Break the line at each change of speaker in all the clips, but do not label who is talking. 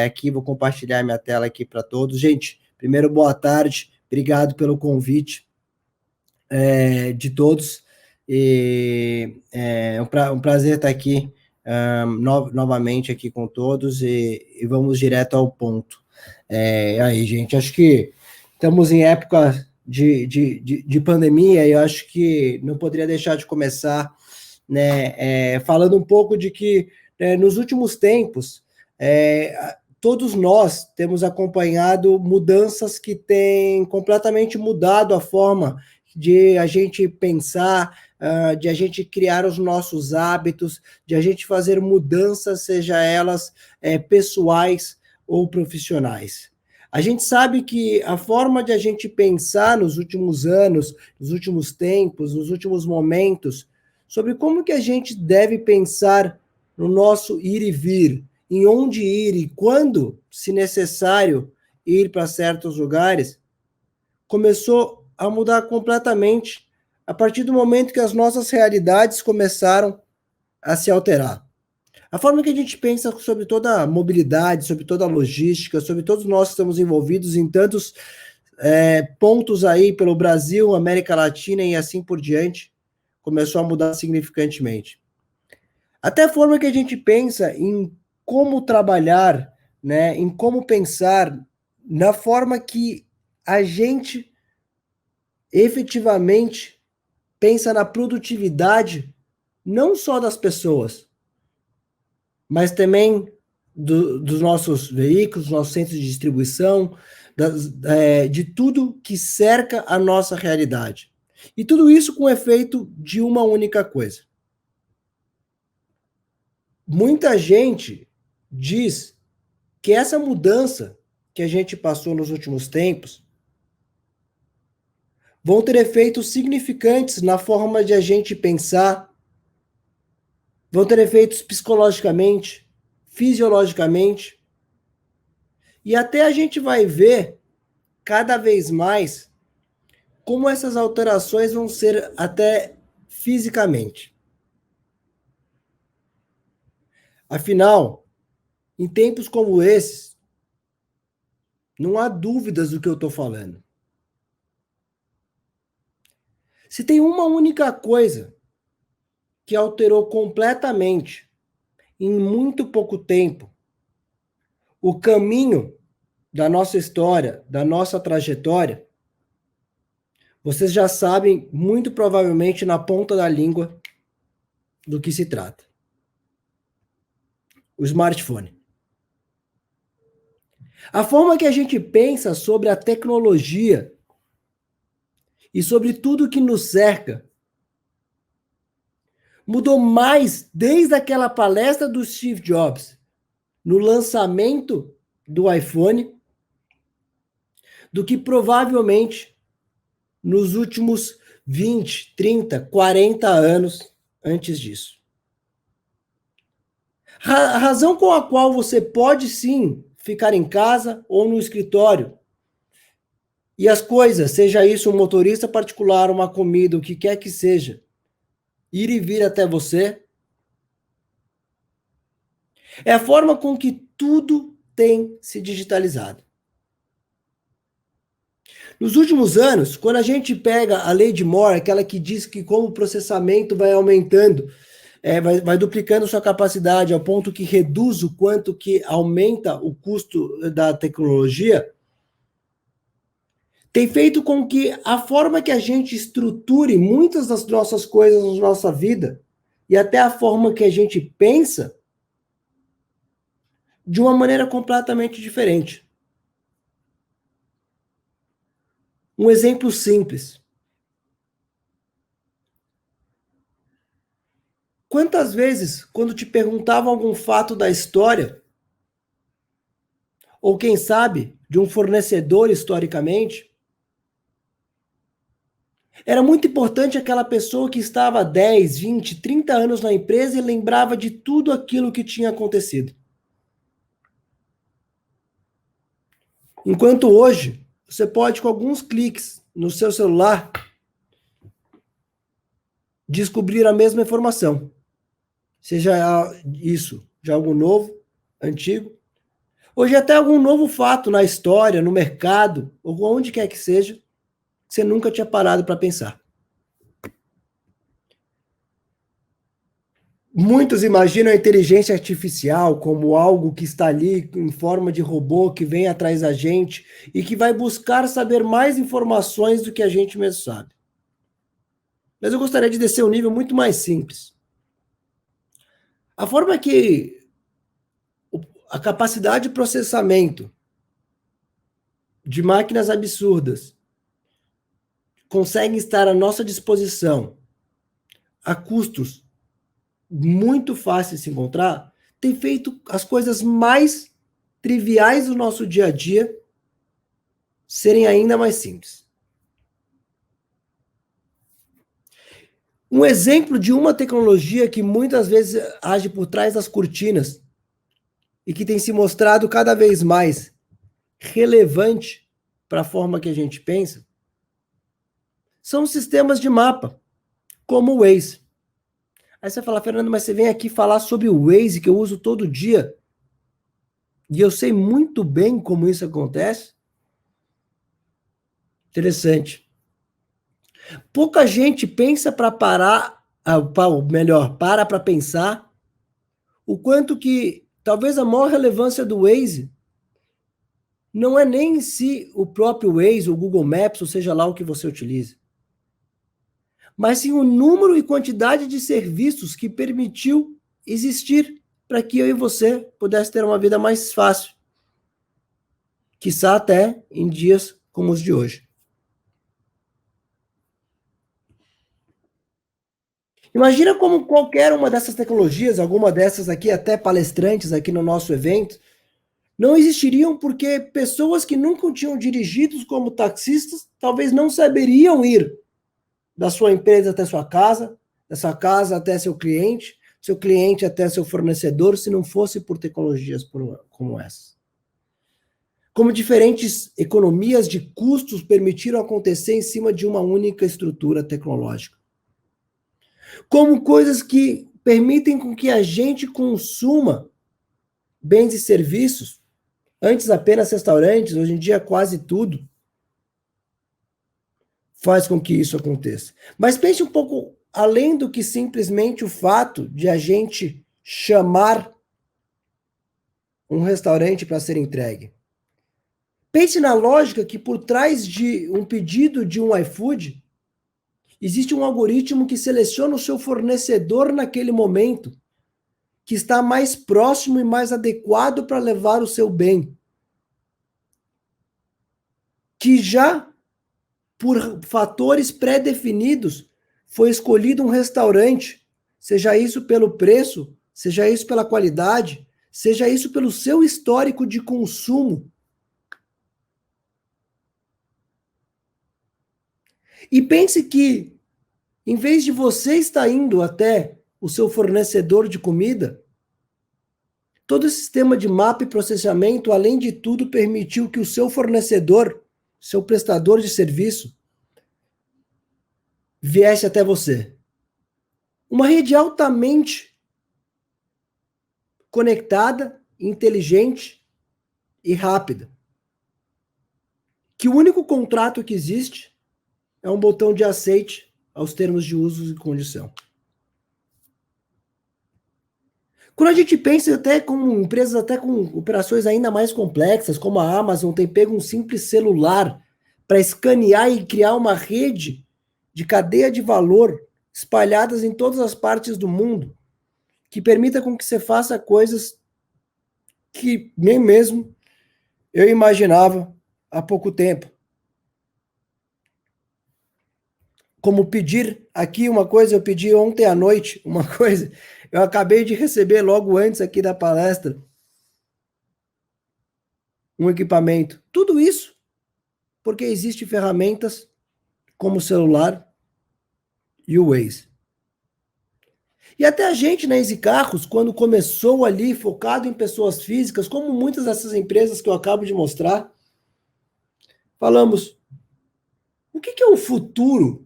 Aqui, vou compartilhar minha tela aqui para todos. Gente, primeiro, boa tarde, obrigado pelo convite de todos. É um prazer estar aqui novamente aqui com todos e vamos direto ao ponto. Aí, gente, acho que estamos em época de pandemia e eu acho que não poderia deixar de começar, né, falando um pouco de que nos últimos tempos todos nós temos acompanhado mudanças que têm completamente mudado a forma de a gente pensar, de a gente criar os nossos hábitos, de a gente fazer mudanças, seja elas pessoais ou profissionais. A gente sabe que a forma de a gente pensar nos últimos anos, nos últimos tempos, nos últimos momentos, sobre como que a gente deve pensar no nosso ir e vir, em onde ir e quando, se necessário, ir para certos lugares, começou a mudar completamente a partir do momento que as nossas realidades começaram a se alterar. A forma que a gente pensa sobre toda a mobilidade, sobre toda a logística, sobre todos nós que estamos envolvidos em tantos pontos aí pelo Brasil, América Latina e assim por diante, começou a mudar significantemente. Até a forma que a gente pensa em como trabalhar, né, em como pensar, na forma que a gente efetivamente pensa na produtividade, não só das pessoas, mas também dos nossos veículos, nossos centros de distribuição, de tudo que cerca a nossa realidade. E tudo isso com o efeito de uma única coisa. Muita gente diz que essa mudança que a gente passou nos últimos tempos vão ter efeitos significantes na forma de a gente pensar, vão ter efeitos psicologicamente, fisiologicamente, e até a gente vai ver cada vez mais como essas alterações vão ser até fisicamente. Afinal, em tempos como esses, não há dúvidas do que eu estou falando. Se tem uma única coisa que alterou completamente, em muito pouco tempo, o caminho da nossa história, da nossa trajetória, vocês já sabem, muito provavelmente, na ponta da língua, do que se trata. O smartphone. A forma que a gente pensa sobre a tecnologia e sobre tudo que nos cerca mudou mais desde aquela palestra do Steve Jobs no lançamento do iPhone do que provavelmente nos últimos 20, 30, 40 anos antes disso. A razão com a qual você pode sim ficar em casa ou no escritório e as coisas, seja isso um motorista particular, uma comida, o que quer que seja, ir e vir até você, é a forma com que tudo tem se digitalizado. Nos últimos anos, quando a gente pega a lei de Moore, aquela que diz que como o processamento vai aumentando, vai duplicando sua capacidade ao ponto que reduz o quanto que aumenta o custo da tecnologia, tem feito com que a forma que a gente estruture muitas das nossas coisas na nossa vida e até a forma que a gente pensa de uma maneira completamente diferente. Um exemplo simples. Quantas vezes, quando te perguntavam algum fato da história, ou quem sabe, de um fornecedor historicamente, era muito importante aquela pessoa que estava há 10, 20, 30 anos na empresa e lembrava de tudo aquilo que tinha acontecido. Enquanto hoje, você pode, com alguns cliques no seu celular, descobrir a mesma informação. Seja isso de algo novo, antigo, Hoje até algum novo fato na história, no mercado, ou onde quer que seja, você nunca tinha parado para pensar. Muitos imaginam a inteligência artificial como algo que está ali em forma de robô que vem atrás da gente e que vai buscar saber mais informações do que a gente mesmo sabe. Mas eu gostaria de descer um nível muito mais simples. A forma que a capacidade de processamento de máquinas absurdas consegue estar à nossa disposição a custos muito fáceis de se encontrar, tem feito as coisas mais triviais do nosso dia a dia serem ainda mais simples. Um exemplo de uma tecnologia que muitas vezes age por trás das cortinas e que tem se mostrado cada vez mais relevante para a forma que a gente pensa, são os sistemas de mapa, como o Waze. Aí você fala, Fernando, mas você vem aqui falar sobre o Waze que eu uso todo dia. E eu sei muito bem como isso acontece. Interessante. Pouca gente pensa para parar, melhor, para pensar o quanto que talvez a maior relevância do Waze não é nem em si o próprio Waze, o Google Maps, ou seja lá o que você utiliza, mas sim o número e quantidade de serviços que permitiu existir para que eu e você pudesse ter uma vida mais fácil, quiçá até em dias como os de hoje. Imagina como qualquer uma dessas tecnologias, alguma dessas aqui, até palestrantes aqui no nosso evento, não existiriam porque pessoas que nunca tinham dirigido como taxistas talvez não saberiam ir da sua empresa até sua casa, da sua casa até seu cliente até seu fornecedor, se não fosse por tecnologias como essas. Como diferentes economias de custos permitiram acontecer em cima de uma única estrutura tecnológica. Como coisas que permitem com que a gente consuma bens e serviços, antes apenas restaurantes, hoje em dia quase tudo, faz com que isso aconteça. Mas pense um pouco além do que simplesmente o fato de a gente chamar um restaurante para ser entregue. Pense na lógica que por trás de um pedido de um iFood, existe um algoritmo que seleciona o seu fornecedor naquele momento, que está mais próximo e mais adequado para levar o seu bem. Que já, por fatores pré-definidos, foi escolhido um restaurante, seja isso pelo preço, seja isso pela qualidade, seja isso pelo seu histórico de consumo. E pense que, em vez de você estar indo até o seu fornecedor de comida, todo o sistema de mapa e processamento, além de tudo, permitiu que o seu fornecedor, seu prestador de serviço, viesse até você. Uma rede altamente conectada, inteligente e rápida. Que o único contrato que existe é um botão de aceite aos termos de uso e condição. Quando a gente pensa até com empresas até com operações ainda mais complexas, como a Amazon tem pego um simples celular para escanear e criar uma rede de cadeia de valor espalhadas em todas as partes do mundo, que permita com que você faça coisas que nem mesmo eu imaginava há pouco tempo. Como pedir aqui uma coisa, eu pedi ontem à noite uma coisa, eu acabei de receber logo antes aqui da palestra um equipamento. Tudo isso porque existem ferramentas como o celular e o Waze. E até a gente na Easy Carros, quando começou ali focado em pessoas físicas, como muitas dessas empresas que eu acabo de mostrar, falamos, o que é o futuro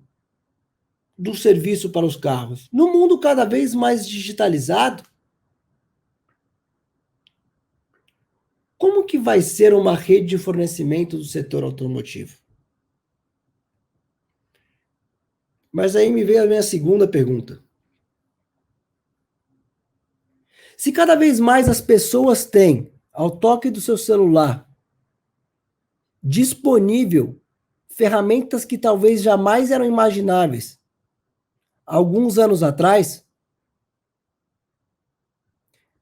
do serviço para os carros? No mundo cada vez mais digitalizado, como que vai ser uma rede de fornecimento do setor automotivo? Mas aí me veio a minha segunda pergunta. Se cada vez mais as pessoas têm, ao toque do seu celular, disponível ferramentas que talvez jamais eram imagináveis alguns anos atrás,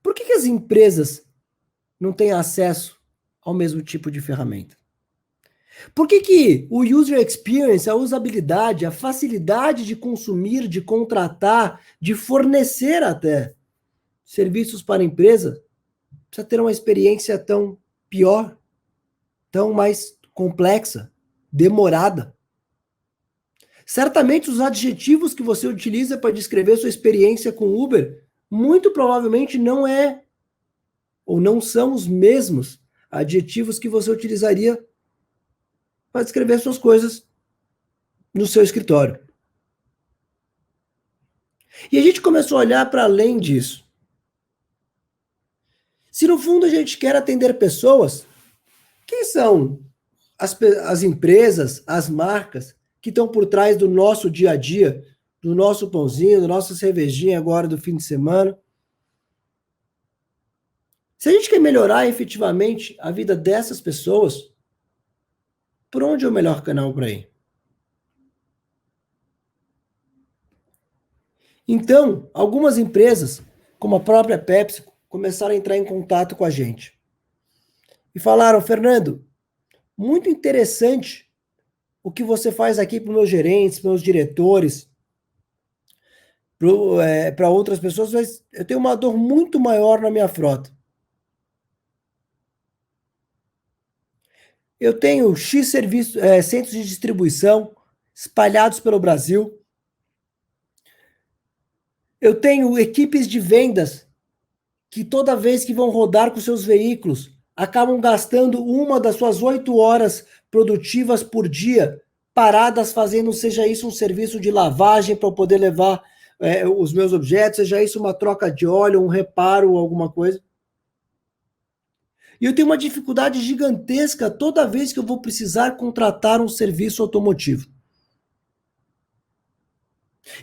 por que as empresas não têm acesso ao mesmo tipo de ferramenta? Por que o user experience, a usabilidade, a facilidade de consumir, de contratar, de fornecer até serviços para a empresa, precisa ter uma experiência tão pior, tão mais complexa, demorada? Certamente os adjetivos que você utiliza para descrever sua experiência com Uber, muito provavelmente não é ou não são os mesmos adjetivos que você utilizaria para descrever suas coisas no seu escritório. E a gente começou a olhar para além disso. Se no fundo a gente quer atender pessoas, quem são as empresas, as marcas que estão por trás do nosso dia a dia, do nosso pãozinho, da nossa cervejinha agora do fim de semana? Se a gente quer melhorar efetivamente a vida dessas pessoas, por onde é o melhor canal para ir? Então, algumas empresas, como a própria Pepsi, começaram a entrar em contato com a gente. E falaram, Fernando, muito interessante o que você faz aqui para os meus gerentes, para os meus diretores, para outras pessoas, mas eu tenho uma dor muito maior na minha frota. Eu tenho X centros de distribuição espalhados pelo Brasil. Eu tenho equipes de vendas que toda vez que vão rodar com seus veículos, acabam gastando uma das suas 8 horas produtivas por dia, paradas fazendo, seja isso um serviço de lavagem para eu poder levar os meus objetos, seja isso uma troca de óleo, um reparo ou alguma coisa. E eu tenho uma dificuldade gigantesca toda vez que eu vou precisar contratar um serviço automotivo.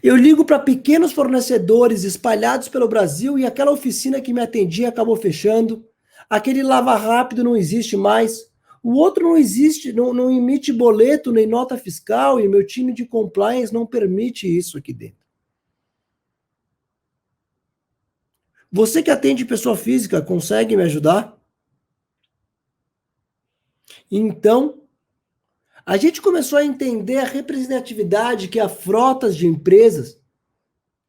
Eu ligo para pequenos fornecedores espalhados pelo Brasil e aquela oficina que me atendia acabou fechando. Aquele lava rápido não existe mais. O outro não existe, não emite boleto nem nota fiscal e meu time de compliance não permite isso aqui dentro. Você que atende pessoa física, consegue me ajudar? Então, a gente começou a entender a representatividade que há frotas de empresas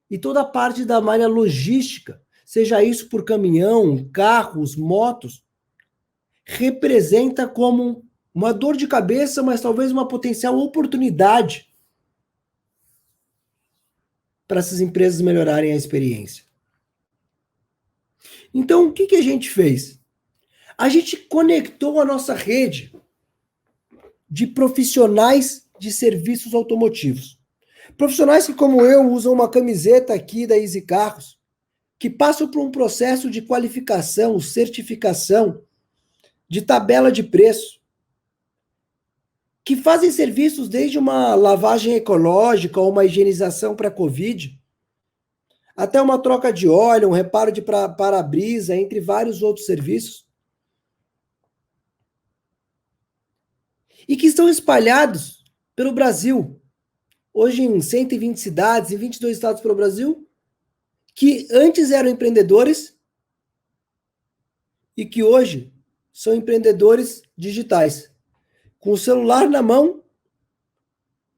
e toda a parte da malha logística, seja isso por caminhão, carros, motos, representa como uma dor de cabeça, mas talvez uma potencial oportunidade para essas empresas melhorarem a experiência. Então, o que a gente fez? A gente conectou a nossa rede de profissionais de serviços automotivos. Profissionais que, como eu, usam uma camiseta aqui da Easy Carros, que passam por um processo de qualificação, certificação, de tabela de preço, que fazem serviços desde uma lavagem ecológica ou uma higienização para Covid, até uma troca de óleo, um reparo de para-brisa, entre vários outros serviços, e que estão espalhados pelo Brasil, hoje em 120 cidades, em 22 estados pelo Brasil, que antes eram empreendedores e que hoje são empreendedores digitais. Com o celular na mão,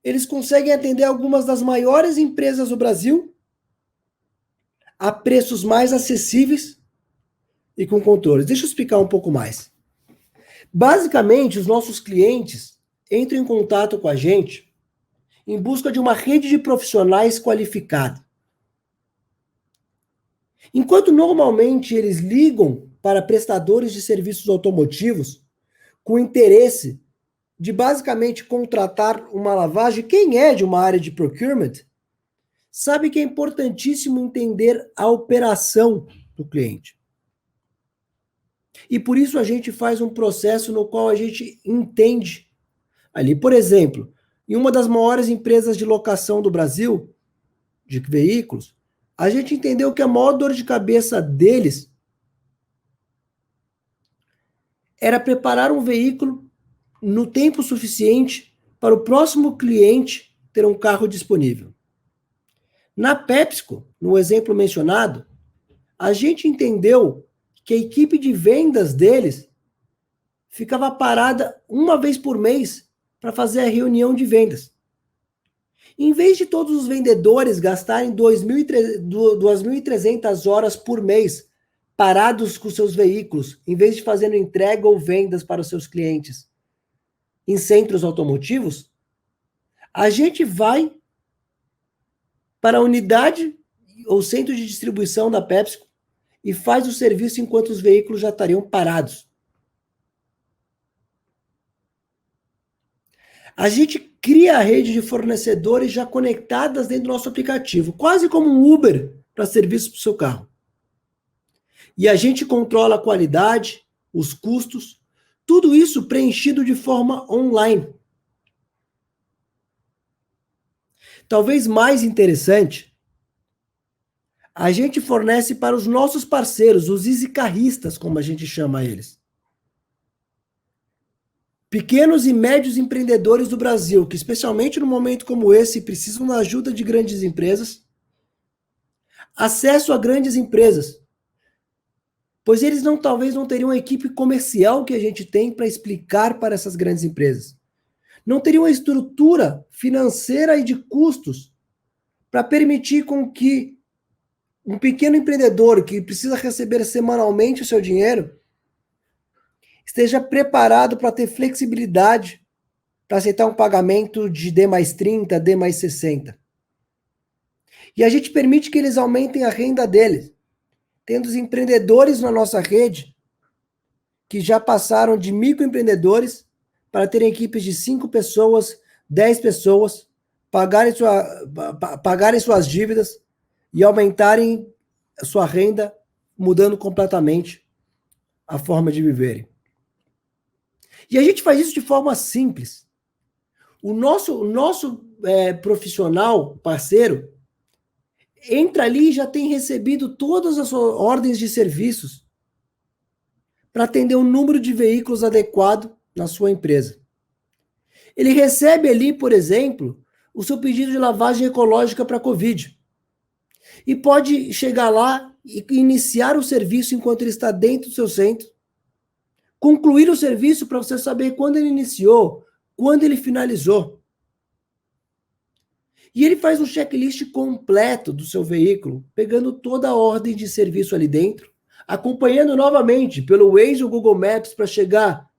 eles conseguem atender algumas das maiores empresas do Brasil a preços mais acessíveis e com controles. Deixa eu explicar um pouco mais. Basicamente, os nossos clientes entram em contato com a gente em busca de uma rede de profissionais qualificada. Enquanto normalmente eles ligam para prestadores de serviços automotivos com interesse de basicamente contratar uma lavagem, quem é de uma área de procurement sabe que é importantíssimo entender a operação do cliente. E por isso a gente faz um processo no qual a gente entende ali. Por exemplo, em uma das maiores empresas de locação do Brasil, de veículos, a gente entendeu que a maior dor de cabeça deles era preparar um veículo no tempo suficiente para o próximo cliente ter um carro disponível. Na PepsiCo, no exemplo mencionado, a gente entendeu que a equipe de vendas deles ficava parada uma vez por mês para fazer a reunião de vendas. Em vez de todos os vendedores gastarem 2.300 horas por mês parados com seus veículos, em vez de fazendo entrega ou vendas para os seus clientes em centros automotivos, a gente vai para a unidade ou centro de distribuição da PepsiCo e faz o serviço enquanto os veículos já estariam parados. A gente cria a rede de fornecedores já conectadas dentro do nosso aplicativo, quase como um Uber para serviço para o seu carro. E a gente controla a qualidade, os custos, tudo isso preenchido de forma online. Talvez mais interessante, a gente fornece para os nossos parceiros, os easycarristas, como a gente chama eles. Pequenos e médios empreendedores do Brasil, que especialmente no momento como esse, precisam da ajuda de grandes empresas, acesso a grandes empresas, pois eles talvez não teriam a equipe comercial que a gente tem para explicar para essas grandes empresas. Não teriam a estrutura financeira e de custos para permitir com que um pequeno empreendedor que precisa receber semanalmente o seu dinheiro esteja preparado para ter flexibilidade para aceitar um pagamento de D mais 30, D mais 60. E a gente permite que eles aumentem a renda deles, tendo os empreendedores na nossa rede que já passaram de microempreendedores para terem equipes de 5 pessoas, 10 pessoas, pagarem suas dívidas e aumentarem a sua renda, mudando completamente a forma de viverem. E a gente faz isso de forma simples. O nosso profissional, parceiro, entra ali e já tem recebido todas as suas ordens de serviços para atender o número de veículos adequado na sua empresa. Ele recebe ali, por exemplo, o seu pedido de lavagem ecológica para a Covid. E pode chegar lá e iniciar o serviço enquanto ele está dentro do seu centro, concluir o serviço para você saber quando ele iniciou, quando ele finalizou. E ele faz um checklist completo do seu veículo, pegando toda a ordem de serviço ali dentro, acompanhando novamente pelo Waze ou Google Maps para chegar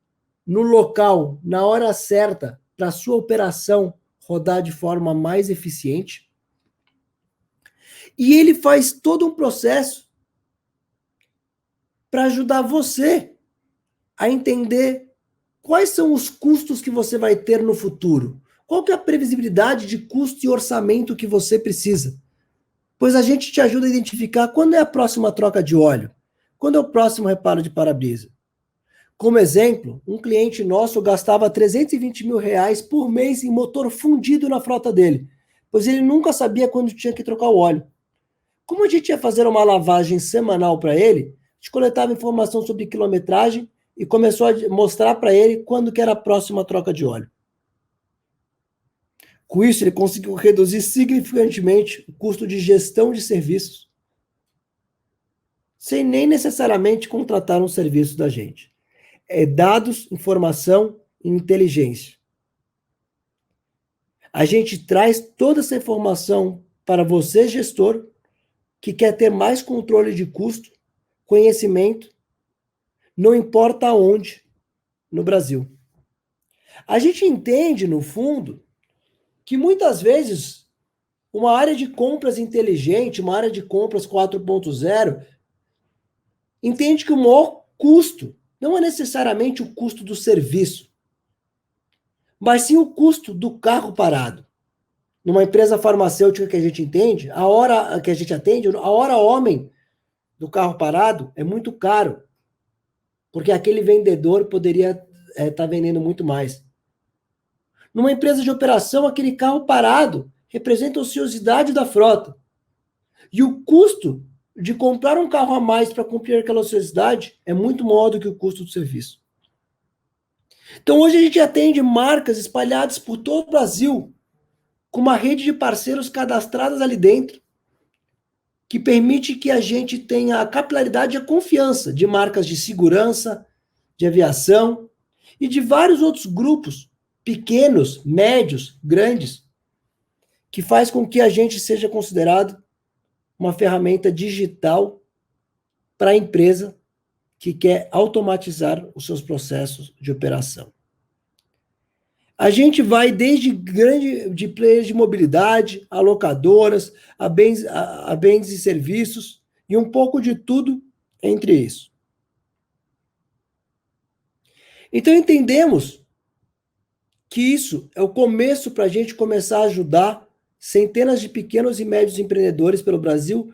no local, na hora certa, para a sua operação rodar de forma mais eficiente. E ele faz todo um processo para ajudar você a entender quais são os custos que você vai ter no futuro. Qual que é a previsibilidade de custo e orçamento que você precisa? Pois a gente te ajuda a identificar quando é a próxima troca de óleo, quando é o próximo reparo de para-brisa. Como exemplo, um cliente nosso gastava 320 mil reais por mês em motor fundido na frota dele, pois ele nunca sabia quando tinha que trocar o óleo. Como a gente ia fazer uma lavagem semanal para ele, a gente coletava informação sobre quilometragem e começou a mostrar para ele quando que era a próxima troca de óleo. Com isso, ele conseguiu reduzir significativamente o custo de gestão de serviços, sem nem necessariamente contratar um serviço da gente. É dados, informação e inteligência. A gente traz toda essa informação para você, gestor, que quer ter mais controle de custo, conhecimento, não importa onde no Brasil. A gente entende, no fundo, que muitas vezes uma área de compras inteligente, uma área de compras 4.0, entende que o maior custo não é necessariamente o custo do serviço, mas sim o custo do carro parado. Numa empresa farmacêutica que a gente entende, a hora que a gente atende, a hora homem do carro parado é muito caro. porque aquele vendedor poderia estar vendendo muito mais. Numa empresa de operação, aquele carro parado representa a ociosidade da frota. E o custo de comprar um carro a mais para cumprir aquela ociosidade é muito maior do que o custo do serviço. Então, hoje a gente atende marcas espalhadas por todo o Brasil, com uma rede de parceiros cadastradas ali dentro, que permite que a gente tenha a capilaridade e a confiança de marcas de segurança, de aviação e de vários outros grupos, pequenos, médios, grandes, que faz com que a gente seja considerado uma ferramenta digital para a empresa que quer automatizar os seus processos de operação. A gente vai desde de players de mobilidade, a locadoras, a bens e serviços, e um pouco de tudo entre isso. Então entendemos que isso é o começo para a gente começar a ajudar centenas de pequenos e médios empreendedores pelo Brasil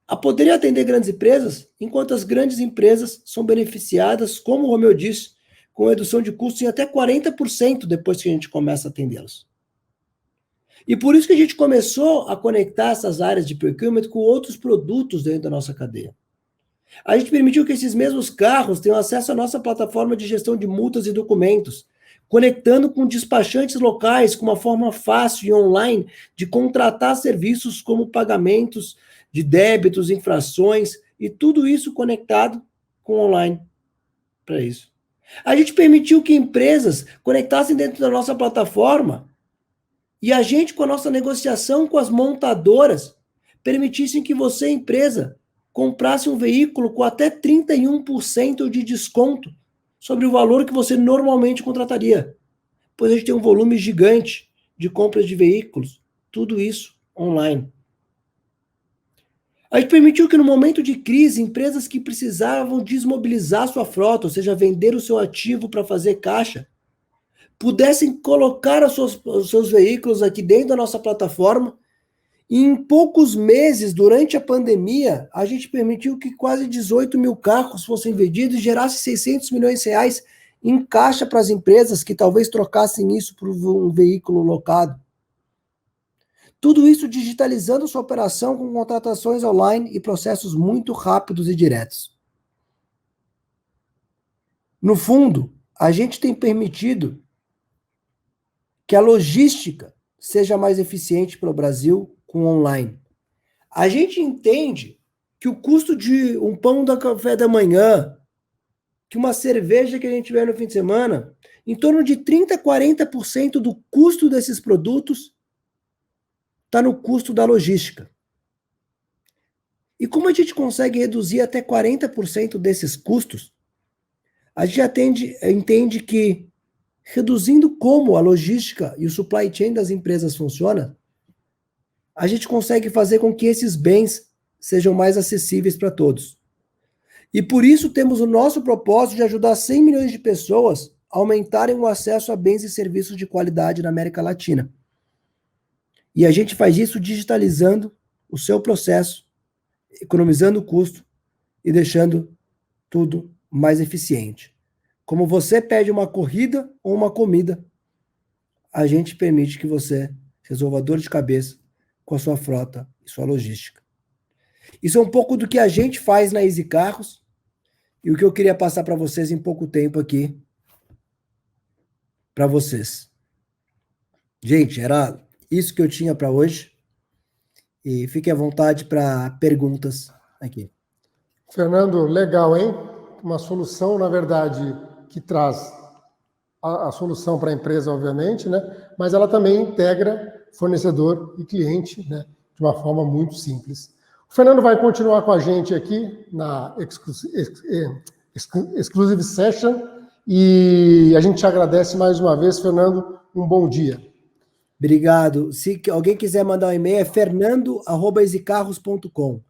a poderem atender grandes empresas, enquanto as grandes empresas são beneficiadas, como o Romeu disse, com redução de custos em até 40% depois que a gente começa a atendê-los. E por isso que a gente começou a conectar essas áreas de procurement com outros produtos dentro da nossa cadeia. A gente permitiu que esses mesmos carros tenham acesso à nossa plataforma de gestão de multas e documentos, conectando com despachantes locais com uma forma fácil e online de contratar serviços como pagamentos de débitos, infrações, e tudo isso conectado com online para isso. A gente permitiu que empresas conectassem dentro da nossa plataforma e a gente, com a nossa negociação com as montadoras, permitissem que você, empresa, comprasse um veículo com até 31% de desconto sobre o valor que você normalmente contrataria. Pois a gente tem um volume gigante de compras de veículos, tudo isso online. A gente permitiu que no momento de crise, empresas que precisavam desmobilizar sua frota, ou seja, vender o seu ativo para fazer caixa, pudessem colocar os seus veículos aqui dentro da nossa plataforma, e em poucos meses, durante a pandemia, a gente permitiu que quase 18 mil carros fossem vendidos e gerasse 600 milhões de reais em caixa para as empresas que talvez trocassem isso por um veículo locado. Tudo isso digitalizando sua operação com contratações online e processos muito rápidos e diretos. No fundo, a gente tem permitido que a logística seja mais eficiente para o Brasil com online. A gente entende que o custo de um pão da café da manhã, que uma cerveja que a gente tiver no fim de semana, em torno de 30% a 40% do custo desses produtos está no custo da logística. E como a gente consegue reduzir até 40% desses custos, a gente entende que, reduzindo como a logística e o supply chain das empresas funciona, a gente consegue fazer com que esses bens sejam mais acessíveis para todos. E por isso temos o nosso propósito de ajudar 100 milhões de pessoas a aumentarem o acesso a bens e serviços de qualidade na América Latina. E a gente faz isso digitalizando o seu processo, economizando o custo e deixando tudo mais eficiente. Como você pede uma corrida ou uma comida, a gente permite que você resolva a dor de cabeça com a sua frota e sua logística. Isso é um pouco do que a gente faz na Easy Carros e o que eu queria passar para vocês em pouco tempo aqui para vocês. Gente, era isso que eu tinha para hoje e fique à vontade para perguntas aqui.
Fernando, legal, hein? Uma solução, na verdade, que traz a solução para a empresa, obviamente, né? Mas ela também integra fornecedor e cliente, né? De uma forma muito simples. O Fernando vai continuar com a gente aqui na Exclusive Session e a gente te agradece mais uma vez, Fernando. Um bom dia.
Obrigado. Se alguém quiser mandar um e-mail, é fernando@easycarros.com.